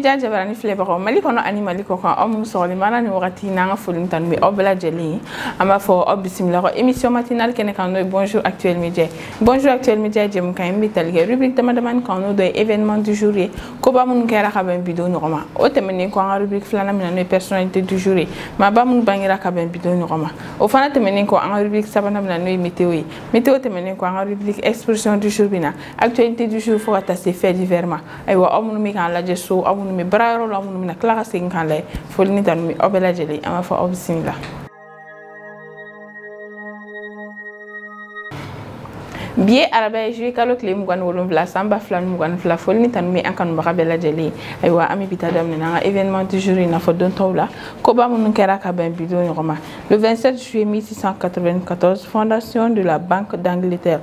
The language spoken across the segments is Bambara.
media jabarani filebaro mali kono ani mali ko kan amu soli mana ni wakati nanga folin tan mi obla jeli ama fo bismillah émission matinale kene kan no bonjour actuel media jem kan mi talge rubrique dama kan no de événement du jour ko ba mun kera ka ben bidon norma o temene ko en rubrique flana mi no personnalité du jour ma ba mun bangira ka ben bidon norma o fana temene ko en rubrique sabana mi no météo temene ko en rubrique expression du jour bina actualité du jour fo ata se fait diversement aywa amu mi kan la jesso amu mi braro la amu mi na clara sin kan lay folni tan mi obela jeli ama fo bismillah biye arabe joué kalo clé mugan wolum vla samba flan mugan fla folni tan mi ankan ba bela jeli aywa ami bitadam na événement du jour na fo don tawla ko ba mun kera ka ben bidon ngoma le 27 juillet 1694 fondation de la Banque d'Angleterre.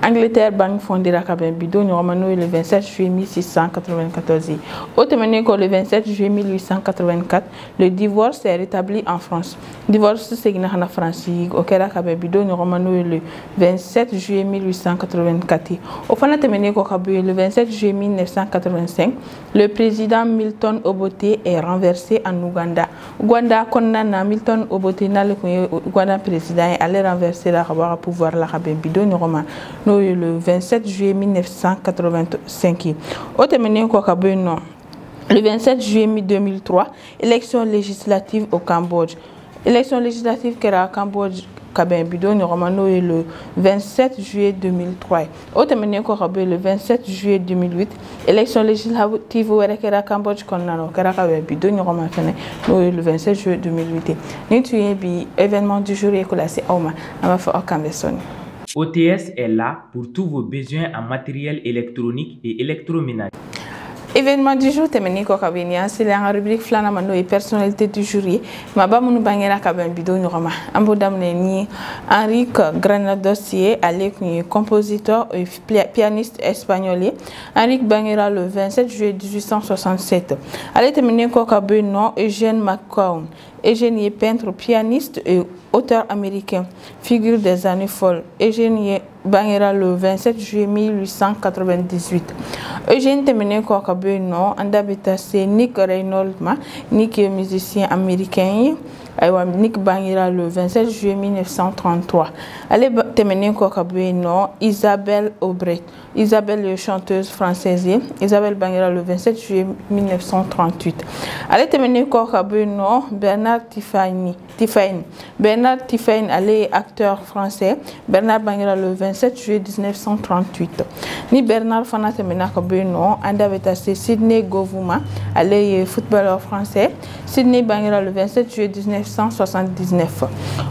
Angleterre Banque fondée à Cabin Bidon, le 27 juillet 1694. Autrement, le 27 juillet 1884, le divorce est rétabli en France. Divorce c'est en France. Au Cabin Bidon, le 27 juillet 1884. Au fin le 27 juillet 1985, le président Milton Obote est renversé en Ouganda. Ouganda condamne Milton Obote, le Ouganda président, est allé renverser la pouvoir la Cabin Bidon, le 27 juillet 1985. Le 27 juillet 2003, élection législative au Cambodge. Élection législative qui era au Cambodge, le 27 juillet 2003. Le 27 juillet 2008, élection législative au Cambodge, le 27 juillet 2008. Nous événement du jour et OTS est là pour tous vos besoins en matériel électronique et électroménager. Événement du jour, temeni ko kabini c'est la rubrique flana mano et personnalité du jour. Ma ba munu bangera kaben bido nyoma. Ambo damne ni Enrique Granadossier, compositeur et pianiste espagnol. Enrique bangera le 27 juillet 1867. Allez temeni ko kabino Eugène McCown. Eugène est peintre, pianiste et auteur américain, figure des années folles. Eugène Bangera le 27 juillet 1898. Eugène Temene Kokabeno, Andabita c'est Nick Reynolds, Nick est musicien américain. Nick Bangera le 27 juillet 1933. Allez Temene Kokabeno, Isabelle Aubret. Isabelle est chanteuse française. Isabelle Bangera le 27 juillet 1938. Allez Temene Kokabeno, Bernard Tiffany. Bernard Tiffany, allez acteur français. Bernard Bangera le 27 juillet 1938. Ni Bernard Fanate Menakabeno, Andaveta c'est Sidney Govuma, allez footballeur français. Sidney Bangera le 27 juillet 1979.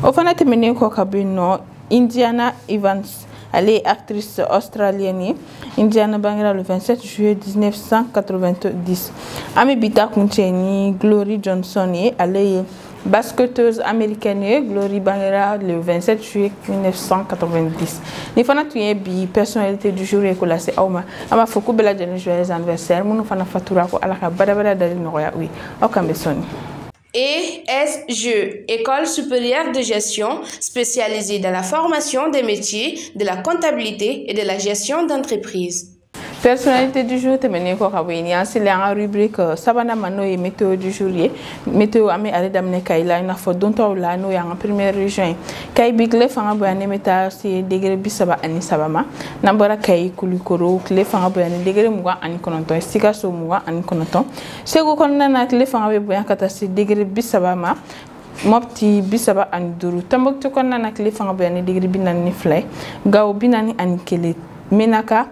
Au Fanate Menakabeno, Indiana Evans, allez actrice australienne. Indiana Bangera le 27 juillet 1990. Amibita Kuncheni, Glory Johnson, allez basketteuse américaine Glory Bangera le 27 juillet 1990. Ni fana tuye bi personnalité du jour ko la c'est awma ama foku bela de joyeux anniversaire munu fana fatura ko alaka bada dali noya oui okambe soni. ESG, École supérieure de gestion spécialisée dans la formation des métiers de la comptabilité et de la gestion d'entreprise. Personnalité du jour, temene ko kabini c'est la rubrique sabana mano et météo du jour. Météo ami ale damne kayla na fo don taw la no ya en première région. Kay bigle fanga boyane meta si degré bisaba ani sabama. Nambara kay kulikoro kle fanga boyane degré muga ani kononton. Stika so muga ani kononton. Sego konna na kle fanga boyane kata si degré bisaba ma. Mopti bisaba ani duru. Tambok to konna na kle fanga boyane degré binani fly. Gaw binani ani kele menaka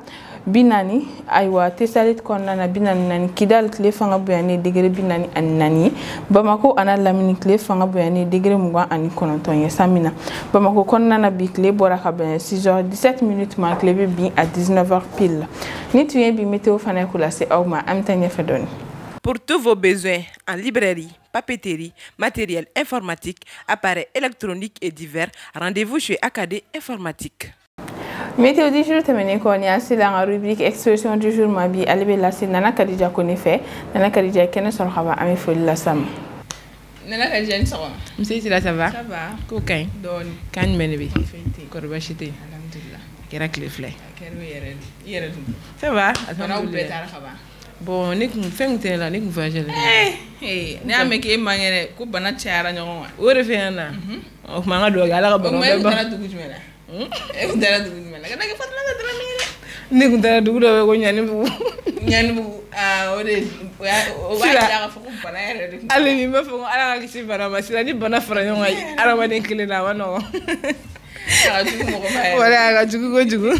binani aywa tesalit konna na binani nani Kidal kle fanga boyane degré binani ani nani Bamako ana lamini kle fanga boyane degré muga ani kononton ye samina Bamako konna na bi kle boraka ben 6h17 ma kle bi à 19h pile ni tuye bi météo fana kula c'est awma amtanya fedoni. Pour tous vos besoins en librairie, papeterie, matériel informatique, appareils électroniques et divers, rendez-vous chez AKD Informatique. Météo du jour, temene ko ni asi la rubrique expression du jour ma bi alebe la si nana Kadija ko ne fait nana Kadija kene sol xaba ami foli la sam nana Kadija ni so monsieur Sila ça va ko kañ don kañ mene bi ko bachité alhamdulillah kera clé flé kero yere ça va alhamdulillah Bon, ne kun fɛn tɛ la ne kun voyage la. Ne y'a mɛn k'e man kɛnɛ ko bana cayara ɲɔgɔn kan. O de fɛ na. O kuma an ka dugawu kɛ Ala ka bana bɛɛ ban. O ma e kun taara dugu jumɛn na? E kun taara dugu jumɛn na? Kana kɛ Fatumata Dramé ye dɛ. Ne kun taara dugu dɔ bɛ ko Ɲanibugu. Ɲanibugu o de o b'a yira k'a fɔ ko bana yɛrɛ de kun. Hali ni b'a fɔ ko Ala ka kisi bana ma sira ni bana fara ɲɔgɔn kan adamaden kelen na a ma nɔgɔn. A ka jugu mɔgɔ ma yɛrɛ. Wala a ka jugu kojugu.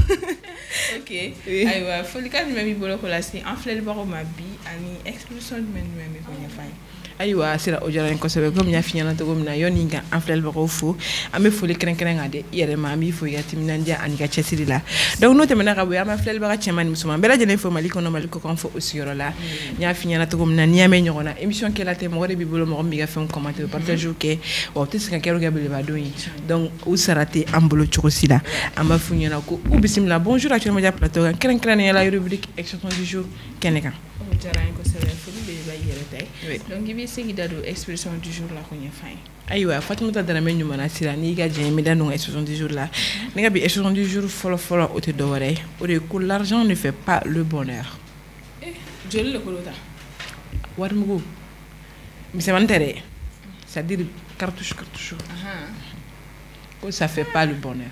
Ok ayiwa folikan jumɛn b'i bolo ko lase an filɛlibagaw ma bi ani exposition jumɛn bɛ k'o ɲɛfɔ an ye. Ayiwa sira o diyara n ye kosɛbɛ komi n y'a f'i ɲɛna cogo min na yɔni ka an filɛlibagaw fo an bɛ foli kɛrɛnkɛrɛn ka di i yɛrɛ ma an b'i fo i ka timinandiya ani ka cɛsiri la donc n'o tɛmɛna ka bɔ yen an bɛ filɛlibaga cɛman ni musoman bɛɛ lajɛlen fo Mali kɔnɔ Mali kɔkan fo o sigiyɔrɔ la n y'a f'i ɲɛna cogo min na n'i y'a mɛn ɲɔgɔn na émission kɛla tɛ mɔgɔ de b'i bolo mɔgɔ min b'i ka fɛnw commenter o partage kɛ wa o tɛ se ka kɛ belebelebadon ye donc u sara tɛ an bolo cogo si la an b'a f'u ɲɛna ko u bisimila bonjour Actuel Media plateau kan kɛrɛnkɛrɛnnenya la rubrique expression du jour kɛnɛ kan. O diyara n ye kosɛbɛ foli belebeleba i yɛrɛ ta ye donc i bɛ se k'i da don expression du jour la ko ɲɛfɔ an ye. Ayiwa Fatumata Dramé ɲumana sira n'i ka diɲɛ bɛ da don expression du jour la ne ka bi expression du jour fɔlɔ o tɛ dɔwɛrɛ ye o de ye ko l'argent ne fait pas le bonheur. Joli le kolo ta. Warimugu misɛmani tɛ dɛ c'est-à-dire cartouche ko ça fait pas le bonheur.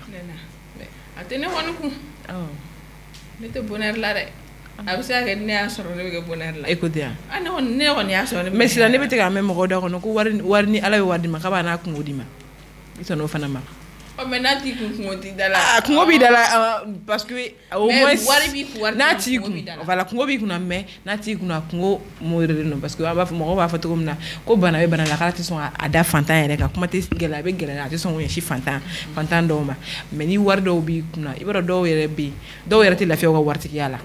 A tɛ ne kɔni kun. Ne tɛ bonheur la dɛ. A bɛ se ka kɛ ne y'a sɔrɔ ne bɛ kɛ bonheur la. Écoute yan. Ne kɔni y'a sɔrɔ ne bɛ. Mais sisan ne bɛ te k'a mɛn mɔgɔw da kɔnɔ ko wari ni Ala ye wari di ma k'a b'a n'a kungo di ma i sɔn n'o fana ma. Mais n'a t'i kun kungo t'i da la. Kungo b'i da la parce que au moins wari b'i kun n'a t'i kun voilà kungo b'i kunna mais n'a t'i kunna kungo mɔɔrelen don parce que mɔgɔw b'a fɔ cogo min na ko bana bɛ bana la k'ala tɛ sɔn a da fantan yɛrɛ kan kuma tɛ gɛlɛya a bɛ gɛlɛya a tɛ sɔn k'o ɲɛsin fantan dɔw ma mais ni wari dɔw b'i kunna i b'a dɔn dɔw yɛrɛ bɛ yen dɔw yɛrɛ tɛ lafiya u ka waritigiya la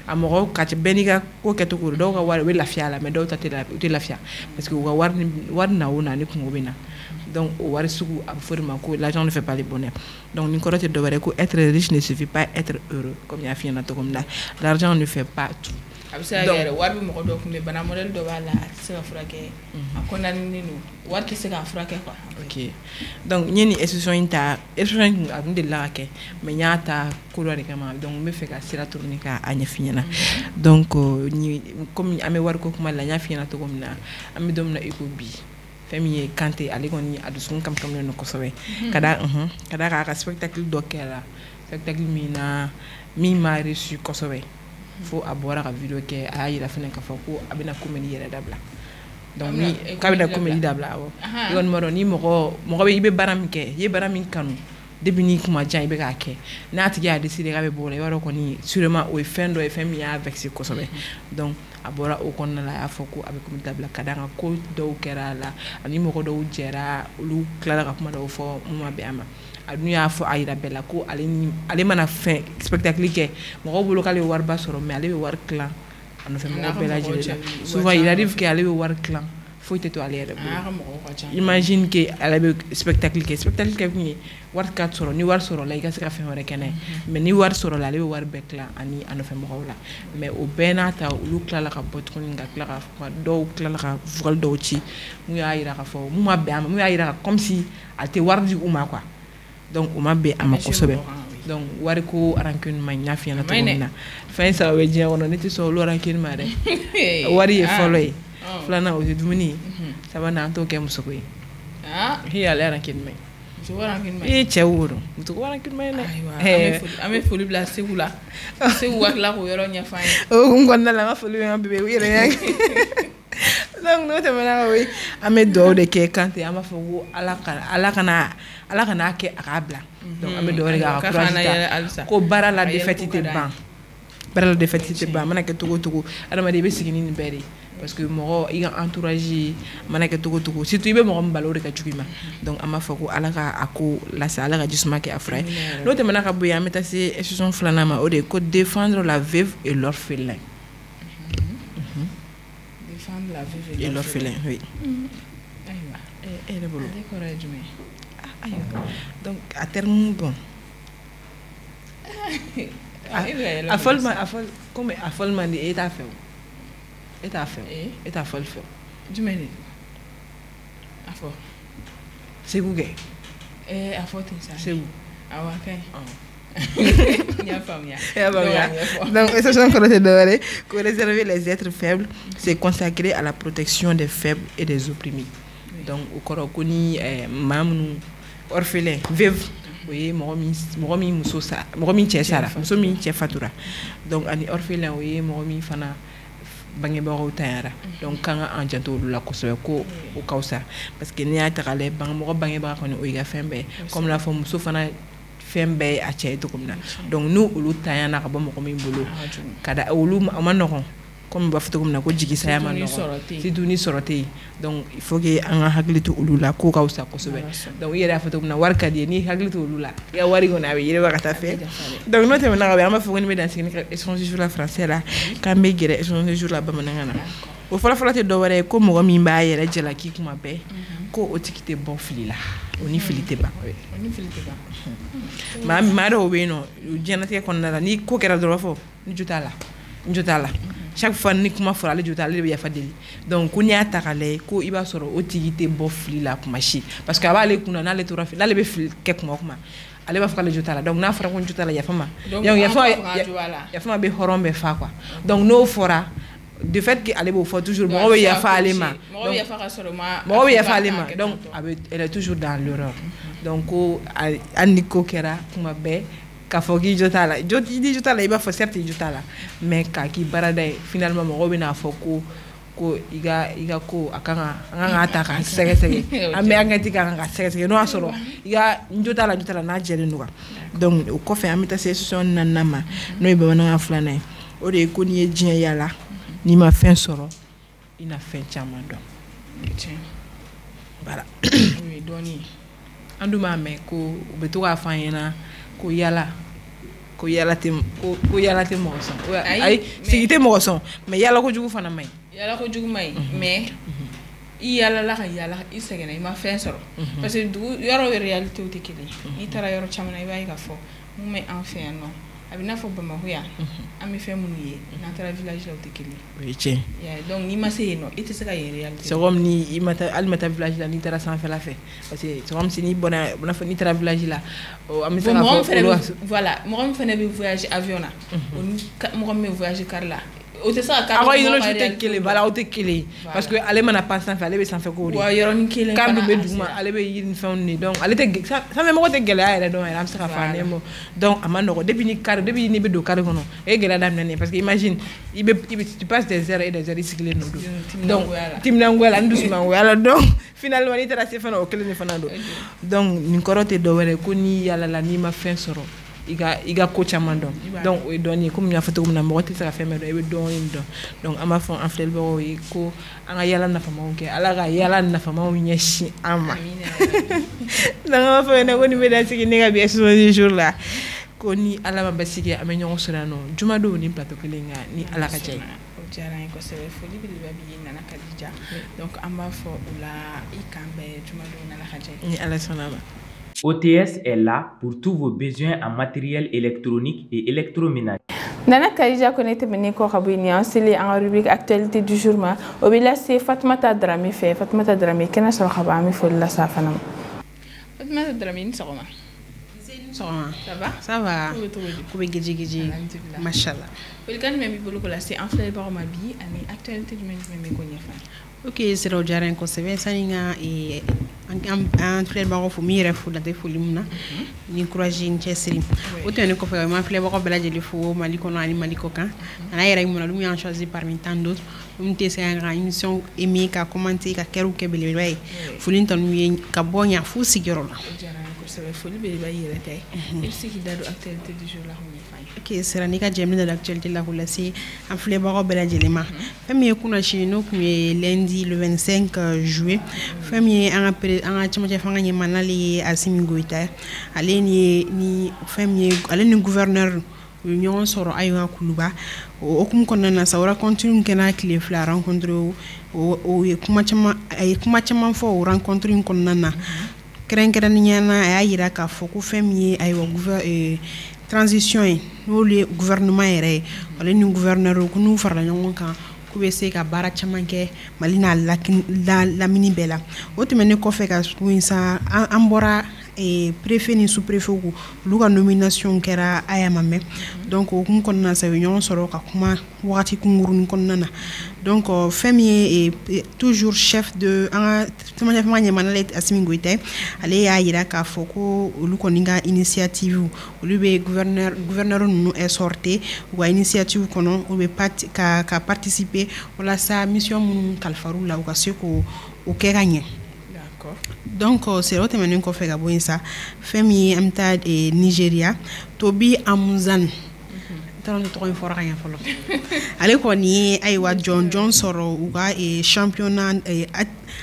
a mɔgɔw ka ca bɛɛ n'i ka ko kɛcogo dɔw ka wari u bɛ lafiya la mais dɔw ta u tɛ lafiya parce que u ka wari na o na ni kungo bɛ na donc o wari sugu a bɛ fɔ de ma ko l'argent ne fait pas le bonheur donc ni kɔrɔ tɛ dɔwɛrɛ ko être riche ne suffit pas être heureux comme y'a f'i ɲɛna cogo min na l'argent ne fait pas tout. A bɛ se ka kɛ yɛrɛ wari bɛ mɔgɔ dɔ kun bɛ bana modèle dɔ b'a la a tɛ se ka furakɛ a condamné don wari tɛ se k'a furakɛ quoi. Ok donc n ye nin expression in ta expression in a tun delila ka kɛ mais n y'a ta ko dɔ de kama donc n bɛ fɛ ka sira tourner k'a ɲɛf'i ɲɛna donc comme an bɛ wariko kuma la n y'a f'i ɲɛna cogo min na an bɛ don min na i ko bi. Fɛn min ye Kante ale kɔni a dusukun kamikamilen don kosɛbɛ ka d'a kan a ka spectacle dɔ kɛra spectacle min ma reçu kosɛbɛ fo a bɔra ka video kɛ a y'a yira fɛnɛ k'a fɔ ko a bɛna comédie yɛrɛ dabila donc k'a bɛna comédie dabila awɔ i kɔni b'a dɔn ni mɔgɔ bɛ i bɛ baara min kɛ i ye baara min kanu depuis ni kuma jan i bɛ k'a kɛ n'a tigi y'a décidé k'a bɛ bɔ o la i b'a dɔn kɔni sûrement o ye fɛn dɔ ye fɛn min y'a vexé kosɛbɛ donc a bɔra o kɔnɔna la a y'a fɔ ko a bɛ comédie dabila ka d'a kan ko dɔw kɛra a la ani mɔgɔ dɔw jɛra olu tilala ka kuma dɔw fɔ mun ma bɛn a ma a dun y'a fɔ a yira bɛɛ la ko ale mana fɛn spectacle kɛ mɔgɔw bolo k'ale bɛ wariba sɔrɔ mais ale bɛ wari tilan a nɔfɛ mɔgɔw bɛɛ lajɛlen la souvent il arrive que ale bɛ wari tilan foyi tɛ to ale yɛrɛ bolo imagine que ale bɛ spectacle kɛ kun ye wari ka sɔrɔ ni wari sɔrɔ la i ka se ka fɛn wɛrɛ kɛ n'a ye mais ni wari sɔrɔ la ale bɛ wari bɛɛ tilan ani a nɔfɛ mɔgɔw la mais o bɛɛ n'a ta olu tilala ka bɔ tuguni ka tila ka dɔw tilala ka vocal dɔw ci mun y'a yira k'a fɔ mun ma bɛn a ma mun y'a yira comme si a tɛ wari di u ma quoi donc o ma bɛn a ma kosɛbɛ donc wariko rancune ma n y'a f'i ɲɛna cogo min na fɛn saba bɛ diɲɛ kɔnɔ ne tɛ sɔn olu rancune ma dɛ wari ye fɔlɔ ye filanan o tɛ dumuni ye sabanan an t'o kɛ musoko ye ale rancune ma ɲi cɛ wo don muso ko rancune ma ɲi dɛ an bɛ foli bila Segu la Segu ka tila k'o yɔrɔ ɲɛfɔ an ye o kun kɔnɔna la an ka foli bɛ an bɛɛ u yɛrɛ y'a donc n'o tɛmɛna ka bɔ yen an bɛ dugawu de kɛ Kante an b'a fɔ ko ala kana kɛ a k'a bila donc an bɛ dugawu de kɛ a ka courage ta ko baara la défaite tɛ ban a mana kɛ cogo o cogo adamaden i bɛ sigi ni nin bɛɛ de ye parce que mɔgɔ i ka entourage mana kɛ cogo o cogo surtout i bɛ mɔgɔ min balo o de ka jugu i ma donc an b'a fɔ ko ala ka a ko lase ala ka jisuma kɛ a fura ye n'o tɛmɛna ka bɔ yen an bɛ taa se expression filanan ma o de ye ko défendre la veuve et l'orphelin. Défendre la veuve et l'orphelin, oui. Ayiwa ale kɔrɔ ye jumɛn ye donc à terme bon a fɔli man di e t'a fɛ o e t'a fɔli fɛ o jumɛn de a fɔ Segu kɛ a fɔ ten sa Segu awɔ a ka ɲi Donc, exception collatérale, que réserver les êtres faibles, c'est consacré à la protection des faibles et des opprimés. Donc, au Korokoni, Mamou, orphelin, veuve. Oui, Moromi Musosa, Moromi Chesara, Musomi Chefatura. Donc, ani orphelin, oui, Moromi Fana. Bangébaro Tayara. Donc, quand on a entendu la Kosoko au Kausa, parce que n'y a pas de bangébaro qu'on a fait, comme la femme Sofana Fembe à Tchaïto comme ça. Donc, nous, au Tayana, Rabom Bolo, Kada Oulum Amanoron, comme Bafto comme Nakoji Sayama, c'est Duni Soroté. Donc, il faut que un haglito Ulula, Kokausa Kosobe. Donc, il y a la photo de Warkadi, ni haglito Ulula. Il y a Warigona, il y a Wakatafe. Donc, nous avons un peu de danser échange sur la française là, quand me guérir échange sur la bamanana. Au fond, il faut que comme moi, mi m'a yé la jelaki comme ma paix, ko otikite bon fili là, on y filite ba. On y filite ba. Ma do no, janate qu'on a ni ko kera do fo, ni jutala, njutala. Chaque fois ni kuma fora le jutala le ya fadeli. Donc ko nya takale ko iba soro otikite bon fili là kuma chi, parce que aba le kuna na le tora fili, là le be fili kek kuma kuma. Ale ba faka le jutala. Donc na fora ko jutala ya fama. Donc ya fama be horombe fa quoi. Donc no fora de fait qu'elle est toujours donc elle est toujours dans l'erreur. Donc Aniko Kera Kumabe Kafogi Jotala Jotala il va faire certes Jotala mais Kaki Barade finalement Robina Foko ko iga ko akanga ataka sege ame angati kanga sege no asoro iga Jotala na jere nuka. Donc au kofe amita session nanama no iba na aflana o de ko ni ejin yala ni ma fin soro ina fin chamando voilà oui doni anduma me ko beto ka fanyena ko yala te mo son ay sigite mo son mais yala ko jugu fana may mais i yala la yala i segena i ma fin soro parce que du yoro réalité o te kili ni tara yoro chamana i bay ka fo mu me enfin non abina fo bama hoya ami fe muni na tara village la o te kili oui tiens ya donc ni ma sey no ite saka y réalité c'est comme ni imata almata village la ni tara sans faire la fait parce que c'est comme si ni bona fa ni tara village la ami saka voilà mo fa ne voyage avion na mo me voyage car là o te sa car alors il no jete kele voilà o te kele parce que ale mana pas sans faire ale be sans faire ko wa yoron kele car be duma ale be yin fa ni donc ale te ça même ko te gele ay donc am saka fa ne mo donc amano depuis ni car depuis ni be do car kono e gele dam ne parce que imagine tu passes des heures et des heures cycler no donc timnangola ndusman wala donc finalement ni tara se fa no kele ni fa do donc ni korote do were ko ni yala la ni ma fin soro iga coach amando donc we doni comme nya fato na mo tisa fa me do e doni do donc ama fon en frère bo ko anga yala na fama onke ala ga yala na fama nyeshi ama na fa na ko ni be da siki ni ga bi eso di jour là ko ni ala ma basiki amenyo sorano juma do ni plateau kelinga ni ala ka jay jaran ko se foli bi babi na Khadija donc amba fo la ikambe juma do na la ka jay ni ala sonama. OTS est là pour tous vos besoins en matériel électronique et électroménager. Nana Khadija connaît Beniko Kabini en série en rubrique actualité du jour ma obila c'est Fatmata Drame fait Fatmata Drame kena sala khaba mi fo la safanam Fatmata Drame ni soma ça va ko be geji machallah il kan même bolo ko la c'est en frère ba ma bi ani actualité du même ko nyefa. Ok, c'est le jarren ko sebe saninga et en frère ba ko mi refu da te folimuna ni encourager ni chesiri autant ko fa ma frère ba ko bela jeli fo maliko no ani maliko kan ana yere mo na lu mi en choisi parmi tant d'autres um te c'est une émission aimé ka commenter ka keru ke bele way fulinton mi ka bonya fu sigiro la c'est folie be ba yere tay il c'est qui dado actualité du jour la ok c'est nika jemni de l'actualité la hula si en flé baro bela jelema famille kuna chino ku lundi le 25 juillet famille en chama fanga ni manali Assimi Goïta aleni ni famille aleni gouverneur union soro aywa kuluba o kum konna sawra continue kena clé fla rencontre o kuma chama fo rencontre konna na krenkera nyana ayira ka foku famille aywa transition no le gouvernement ere wala ni gouverneur ko nu farla nyonga kan ko be se ka bara chamanke malina la mini bela o te mene ko fe ka winsa ambora préfet ni sous-préfet olu ka nomination kɛra ayamame donc o kun kɔnɔna sa ɲɔgɔn sɔrɔ ka kuma wagati kungurunin kɔnɔna na donc fɛn min ye toujours chef de an ka ɲɛmana le Assimi Goïta ale y'a yira k'a fɔ ko olu kɔni ka initiative olu bɛ gouverneur ninnu exhorté u ka initiative kɔnɔ u bɛ ka participer walasa mission minnu kalifar'u la u ka se k'o kɛ ka ɲɛ. Donc c'est autre tɛmɛnen kɔfɛ ka bɔ yen sa fɛn min ye an bɛ taa Nigeria Tobi Amuzan tɔrɔ ni tɔgɔ in fɔra ka ɲɛ fɔlɔ ale kɔni ye ayiwa jɔnjɔn sɔrɔ u ka championnat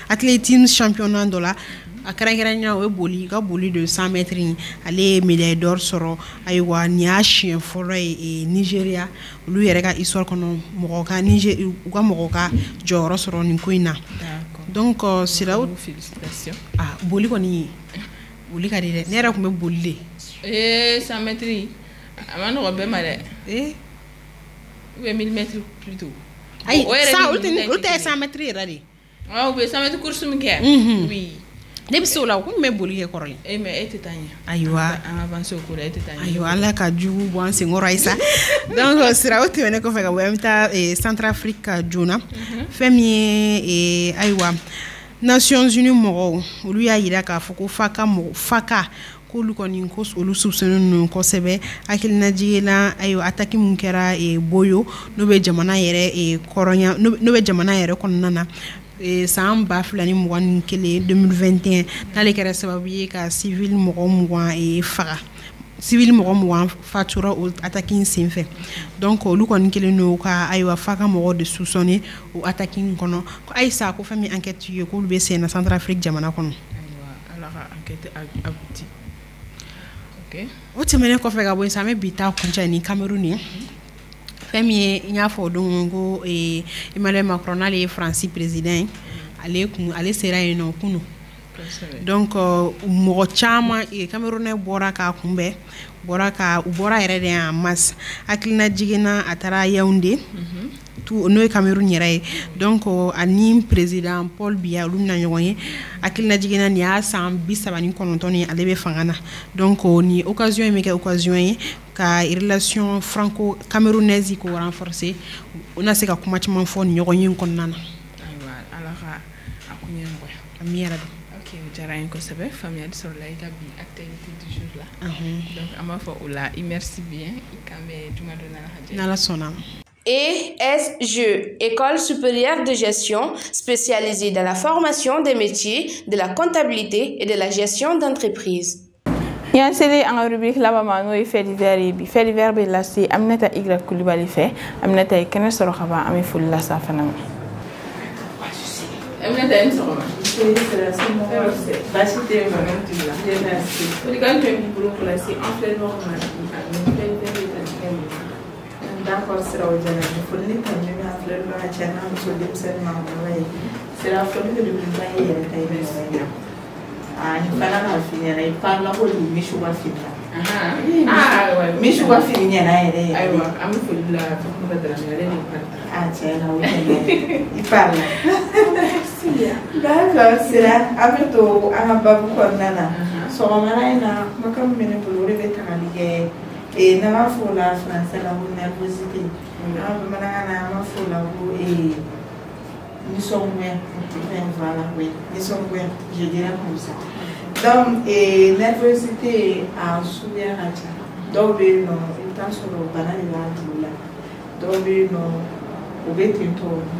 athlétisme championnat dɔ la a kɛrɛnkɛrɛnya o ye boli ka boli de 100 mètres ale ye médaille d'or sɔrɔ ayiwa nin y'a siɲɛ fɔlɔ ye Nigeria olu yɛrɛ ka histoire kɔnɔ mɔgɔ ka u ka mɔgɔ ka jɔyɔrɔ sɔrɔ nin ko in na. Donc siraw félicitations boli kɔni boli ka di dɛ ne yɛrɛ tun bɛ boli de 100 mètres a ma nɔgɔ bɛɛ ma dɛ ou bien 1000 mètres plutôt ayi olu tɛ 100 mètres yɛrɛ de u bɛ 100 mètres course min kɛ oui ne bɛ se o la o kun bɛ boli kɛ kɔrɔlen mais e tɛ taa ɲɛ ayiwa an avance o ko la e tɛ taa ɲɛ ayiwa ala ka jugu bɔ an senkɔrɔ ayi sa donc siraw tɛmɛnen kɔfɛ ka bɔ an bɛ taa Centrafrique ka joona fɛn min ye ayiwa Nations Unies mɔgɔw olu y'a yira k'a fɔ ko faka k'olu kɔni ko olu soupçonné ninnu kosɛbɛ hakilinajigin na ayiwa attaque mun kɛra Boyo n'o bɛ jamana yɛrɛ kɔrɔnya n'o bɛ jamana yɛrɛ kɔnɔna na san 2021 2021 n'ale kɛra sababu ye ka civil mɔgɔ 20 faga civil mɔgɔ 20 fatura o attaque in senfɛ donc olu kɔni kelen n'o ka ayiwa faka mɔgɔ de soupçonné o attaque in kɔnɔ ko ayisa ko fɛn min enquête ye k'olu bɛ sen na Centrafrique jamana kɔnɔ ala ka enquête abouti. OK o tɛmɛnen kɔfɛ ka bɔ yen sa an bɛ bi taa kuncɛ ni Cameroun ye fɛn min ye n y'a fɔ don ko Emmanuel Macron n'ale ye France président ale sera yen nɔ kunu donc mɔgɔ caman Camerounais bɔra k'a kunbɛn u bɔra yɛrɛ de en masse hakilina jiginna a taara Yaoundé n'o ye Cameroun yɛrɛ ye donc ani président Paul Biya olu bɛna ɲɔgɔn ye hakilina jiginna nin y'a san 39 ni ale bɛ fanga na donc ni occasion in bɛ kɛ occasion ye ka relation franco camerounaise ko renforcer o na se ka kuma caman fɔ ni ɲɔgɔn ye kɔnɔna na ayiwa ala ka a ko ɲɛmɔgɔ ami yɛrɛ OK diyara n ye kosɛbɛ faamuyali sɔrɔla i ka bi actualité du jour la donc an b'a fɔ o la i merci bien i kan bɛ juma dɔ n'ala ka jɛ n'ala sɔnna ESG, École supérieure de gestion spécialisée dans la formation des métiers de la comptabilité et de la gestion d'entreprise. Yan sele an rubrique laba ma no fait divers bi fait divers be la si Aminata Y Coulibaly fait Aminata y kene soro khaba ami ful la sa fanam Aminata en soro ma c'est la semaine ba cité ma même tu la merci pour quand tu es pour classer en fait normal d'accord sera au jana pour les tammi ma fleur ba jana so dem sen ma wala sera fleur de ba yere tay be ni fana na fini na ipanga ko ni mishu wa fini mishu wa fini na yere aiwa am fulula ko da yare ni tena wewe ipanga d'accord sera ameto anga ko nana so mara ina makam mene bulure betalige na mafula français la nervosité na mana na mafula ko nous sommes voilà, oui, nous sommes je dirais comme ça. Donc, nervosité en souvient à ça. Donc, non, il t'a sur le banal de la donc, non, au béton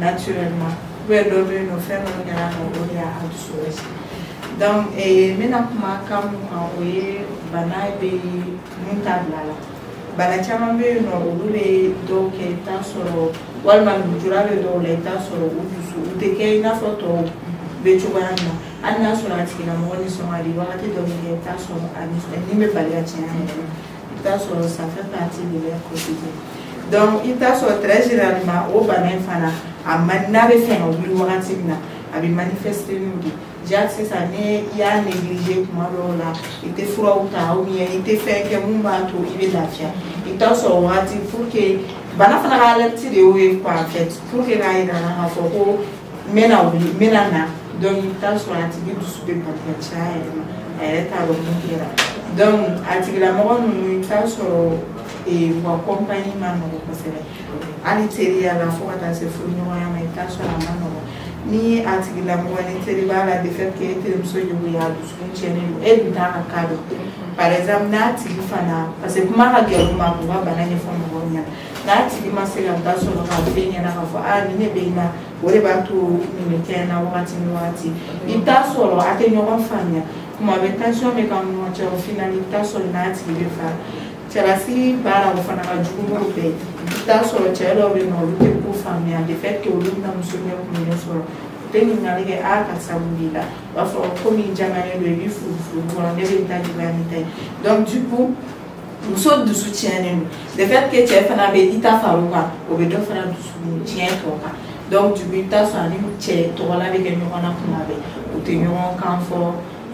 naturellement. Oui, donc, nous faisons un grand travail à tout ça. Donc, maintenant, comme on voit, banal de montable là. Bana chama be no ube do ke ta soro walma mujurabe do le ta soro udusu uteke na foto be chubana anna soro atikina moni somali wakati do le ta soro ani ni me bali achana ta soro ça fait partie de leur quotidien donc il ta soro très généralement au bana fana amana be fait no bulu wakati na abi manifester nous déjà c'est ça né il y a négligé comment là il était froid ou ta ou bien il était fait que mon bateau il est là il t'a sorti pour que bana fana ka alerter de oui quoi en fait pour que là il a foko mena na donc il t'a sorti du sous de patria elle t'a remonté là. Donc, à tigilamɔgɔ ninnu i bɛ taa sɔrɔ u ka compagnie ma nɔgɔ kosɛbɛ hali teriya la fo ka taa se furuɲɔgɔnya ma i bɛ taa sɔrɔ a ma nɔgɔ ni a tigilamɔgɔ ni teri b'a la de fait que e terimuso jugu ye a dusukun tiɲɛnen don e dun t'a ka cas dɔn par exemple n'a tigi fana parce que kuma ka gɛlɛn u ma k'u ka bana ɲɛfɔ mɔgɔw ɲɛna n'a tigi ma se ka da sɔrɔ k'a f'e ɲɛna k'a fɔ ni ne bɛ i la o de b'a to nin bɛ kɛ n na wagati ni wagati i bɛ taa sɔrɔ a tɛ ɲɔgɔn faamuya kuma bɛ tension bɛ k'an ni ɲɔgɔn cɛ au final i bɛ taa sɔrɔ n'a tigi bɛ fara cɛlasigi baara o fana ka jugu n'o bɛɛ ye i bɛ taa sɔrɔ cɛ dɔw bɛ yen nɔ olu tɛ ko faamuya de fait que olu bɛna muso ɲɛkumunnen sɔrɔ u tɛ ɲininkali kɛ karisa mun b'i la u b'a fɔ komi jamanen don i b'i furu kɔnɔ ne bɛ taa juguya ni ta ye donc du coup muso dusu tiɲɛnen don de fait que cɛ fana bɛ i ta far'o kan o bɛ dɔ fana dusu tiɲɛ tɔ kan donc du coup i bɛ taa sɔrɔ ani cɛ tɔgɔla bɛ kɛ ɲɔgɔn na kuma bɛɛ u tɛ ɲɔgɔn kan fɔ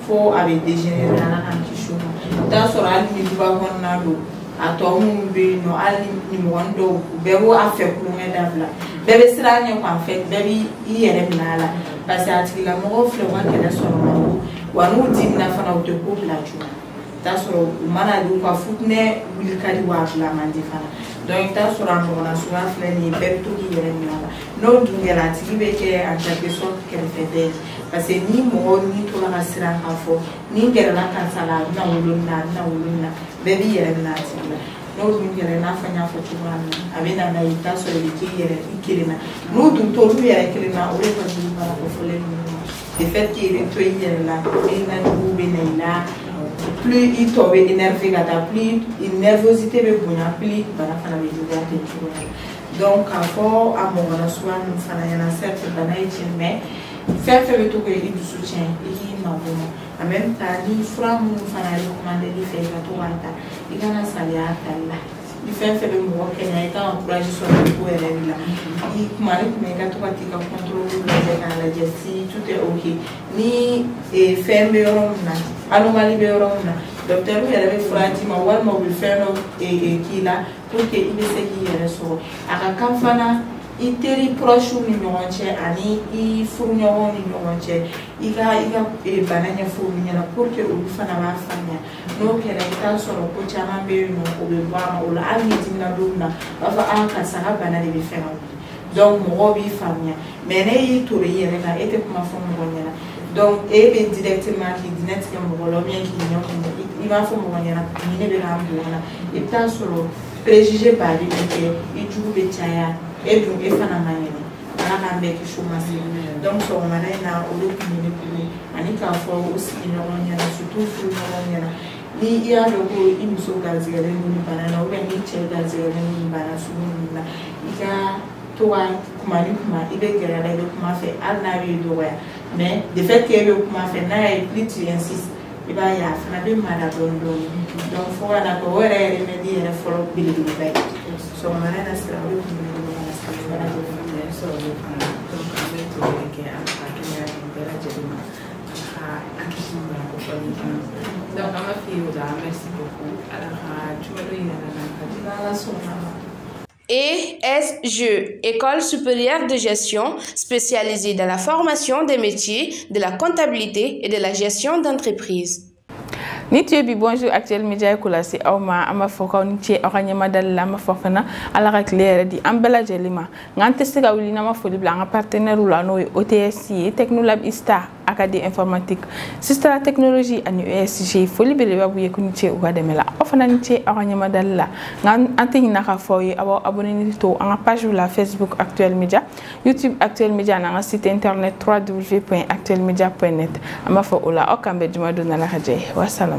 fo a bɛ dégénérer ala k'an kisi o ma i bɛ taa sɔrɔ hali ni duba kɔnɔna don a tɔ minnu bɛ yen nɔ hali ni mɔgɔnin dɔw bɛɛ b'o a fɛ kulonkɛ dabila bɛɛ bɛ siran ɲɛ fan fɛ bɛɛ b'i yɛrɛ minɛ a la parce que a tigilamɔgɔw filɛ u ka kɛlɛ sɔrɔ man bon wa n'u dimina fana u tɛ ko bila joona i bɛ taa sɔrɔ u mana don u ka futinɛ wuli ka di wa a bila man di fana donc i bɛ taa sɔrɔ a ɲɔgɔnna suguya filɛ nin ye bɛɛ bɛ to k'i yɛrɛ minɛ a la n'o dun kɛra a tigi bɛ kɛ en quelque sorte kɛrɛfɛdɛn ye parce que ni mɔgɔw ni tora ka siran k'a fɔ ni gɛrɛla karisa la a bɛna wolo nin na a bɛna wolo nin na bɛɛ b'i yɛrɛ minɛ a tigi la n'o dun kɛra i n'a fɔ n y'a fɔ cogoya min na a bɛ na n'a ye i bɛ taa sɔrɔ i bɛ k'i yɛrɛ i kelen na n'u dun t'olu yɛrɛ kelen na o de ka jugu baara kɔfɔlen ninnu ma de fait que i bɛ to i yɛrɛ la hakilina juguw bɛ na i la plus i tɔ bɛ énervé ka taa plus nervosité bɛ bonya plus bana fana bɛ juguya ten cogoya la donc k'a fɔ a mɔgɔla suguya ninnu fana ɲɛna certes bana ye tiɲɛ mais fɛn fɛn bɛ to k'i dusu tiɲɛ i k'i mabɔ en même temps ni fura minnu fana recommandé i fɛ i ka to k'a ta i kana saliya a tali la ni fɛn fɛn bɛ mɔgɔ kɛnɛya i kan ka courage sɔrɔ i ko yɛrɛ de la i kuma ni kuma i ka to ka t'i ka contrôle lajɛ k'a lajɛ si tout est ok ni fɛn bɛ yɔrɔ min na anomalie bɛ yɔrɔ min na docteur yɛrɛ bɛ fura d'i ma walima u bɛ fɛn dɔ k'i la pour que i bɛ se k'i yɛrɛ sɔrɔ a ka kan fana i teri proche ni ɲɔgɔn cɛ ani i furuɲɔgɔnw ni ɲɔgɔn cɛ i ka bana ɲɛfɔ olu ɲɛna pour que olu fana b'a faamuya n'o kɛra i t'a sɔrɔ ko caman bɛ yen nɔ o bɛ bɔ a ma o la hali ni dimina don min na u b'a fɔ karisa ka bana de bɛ fɛ ka wuli donc mɔgɔw b'i faamuya mais ne y'i toro i yɛrɛ kan e tɛ kuma fɔ mɔgɔ ɲɛna donc e bɛ directement k'i dinɛ tigɛ mɔgɔ la ou bien k'i ɲɛ kunbɛn i b'a fɔ mɔgɔ ɲɛna ni ne bɛ k'an bila o la i bɛ taa sɔrɔ préjugé baden bɛ kɛ i jugu bɛ caya e dun e fana ma ɲɛnɛ ala k'an bɛɛ kisi o ma se donc sɔgɔmada in na olu tun bɛ ne bolo ani k'a fɔ o sigiɲɔgɔn ɲɛna surtout furuɲɔgɔn ɲɛna ni i y'a dɔn ko i muso garizigɛlen don nin bana na ou bien ni cɛ garizigɛlen don nin bana sugu ninnu na i ka to ka kuma ni kuma i bɛ gɛrɛ la i bɛ kuma fɛ hali n'a b'i dɔgɔya mais de fait que e bɛ kuma fɛ n'a ye plus tu insistes i b'a ye a fana bɛ mada dɔɔnin dɔɔnin donc fo ka na kɛ o yɛrɛ yɛrɛ remède yɛrɛ fɔlɔ belebeleba ye sɔgɔmada in na sira o de tun bɛ ne bolo ka se bɛɛ lajɛlen sɔrɔ o fana donc an bɛ dugawu kɛ an ka kɛnɛya di bɛɛ lajɛlen ma ka an kisi bana kofɔlen fana donc an b'a f'i ye o la merci beaucoup ala ka jumɛn yɛrɛ la ka di ala sɔnna ma. ESG, École supérieure de gestion spécialisée dans la formation des métiers de la comptabilité et de la gestion d'entreprise. Nitié bi bonjour actuel média kula si awma ama fokaw nitié oranyama dal ma fofana ala ka claire di ambela jelima ngante siga wuli na ma foli bla nga partenaire la no OTSI Technolab Ista Académie informatique Sistra technologie ani ESG foli bele babu ye kunitié o gademela ofana nitié oranyama dal la ngan antini na ka foyi abo abonné ni to en page la Facebook actuel média YouTube actuel média na site internet www.actuelmedia.net ama fo ola okambe juma do na la haje wassalam.